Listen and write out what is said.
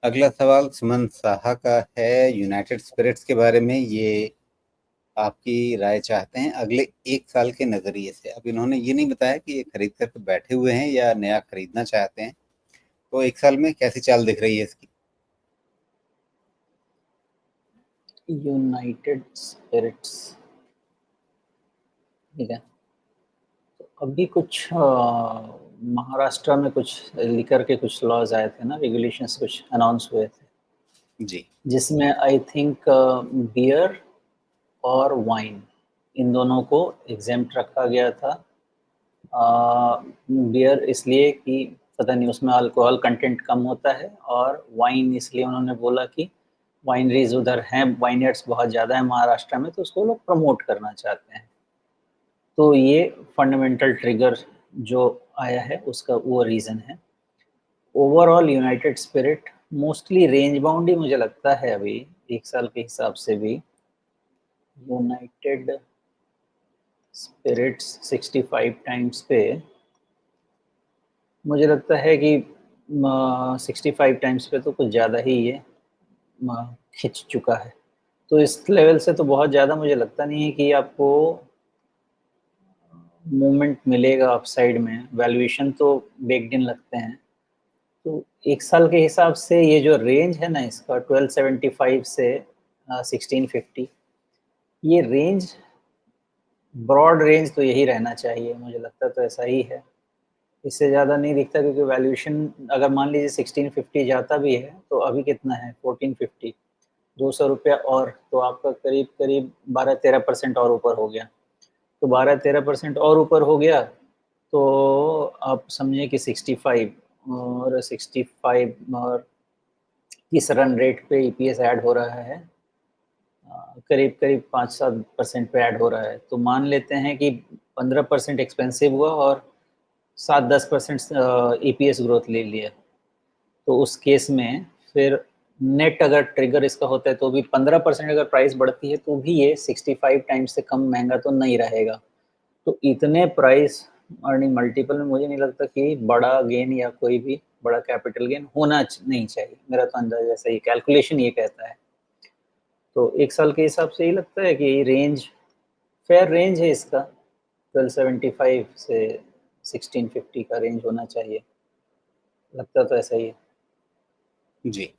अगला सवाल सुमन साहा का है यूनाइटेड स्पिरिट्स के बारे में। ये आपकी राय चाहते हैं अगले 1 साल के नजरिए से। अब इन्होंने ये नहीं बताया कि ये खरीद करके बैठे हुए हैं या नया खरीदना चाहते हैं, तो 1 साल में कैसी चाल दिख रही है इसकी। यूनाइटेड स्पिरिट्स, ठीक है। तो अभी कुछ महाराष्ट्र में कुछ लिकर के कुछ लॉज आए थे ना, रेगुलेशंस कुछ अनाउंस हुए थे, जी जिसमें आई थिंक बियर और वाइन, इन दोनों को एग्जेम्प्ट रखा गया था। बियर इसलिए कि पता नहीं उसमें अल्कोहल कंटेंट कम होता है, और वाइन इसलिए उन्होंने बोला कि वाइनरीज उधर हैं, वाइनयार्ड्स बहुत ज़्यादा है महाराष्ट्र में, तो उसको लोग प्रमोट करना चाहते हैं। तो ये फंडामेंटल ट्रिगर जो आया है उसका वो रीज़न है। Overall United Spirit mostly range bound ही मुझे लगता है अभी 1 साल के हिसाब से भी। यूनाइटेड स्पिरिट्स 65 टाइम्स पे मुझे लगता है कि 65 टाइम्स पे तो कुछ ज़्यादा ही ये खिंच चुका है। तो इस लेवल से तो बहुत ज़्यादा मुझे लगता नहीं है कि आपको मूवमेंट मिलेगा अपसाइड में। वैल्यूएशन तो बेक्ड इन लगते हैं। तो 1 साल के हिसाब से ये जो रेंज है ना इसका 1275 से 1650, ये रेंज ब्रॉड रेंज तो यही रहना चाहिए, मुझे लगता तो ऐसा ही है। इससे ज़्यादा नहीं दिखता, क्योंकि वैल्यूएशन अगर मान लीजिए 1650 जाता भी है तो अभी कितना है 1450, 200 रुपया और, तो आपका करीब करीब 12-13% और ऊपर हो गया। तो 12-13% और ऊपर हो गया, तो आप समझिए कि 65 और 65 और किस रन रेट पे ईपीएस ऐड हो रहा है, करीब करीब 5-7% पे ऐड हो रहा है। तो मान लेते हैं कि 15% एक्सपेंसिव हुआ और 7-10% ईपीएस ग्रोथ ले लिया। तो उस केस में फिर नेट अगर ट्रिगर इसका होता है तो भी 15% अगर प्राइस बढ़ती है तो भी ये 65 टाइम्स से कम महंगा तो नहीं रहेगा। तो इतने प्राइस अर्निंग मल्टीपल में मुझे नहीं लगता कि बड़ा गेन या कोई भी बड़ा कैपिटल गेन होना नहीं चाहिए। मेरा तो अंदाजा ऐसा ही, कैलकुलेशन ये कहता है। तो 1 साल के हिसाब से ये लगता है कि रेंज फेयर रेंज है इसका, 1275 से 1650 का रेंज होना चाहिए। लगता तो ऐसा ही है। जी।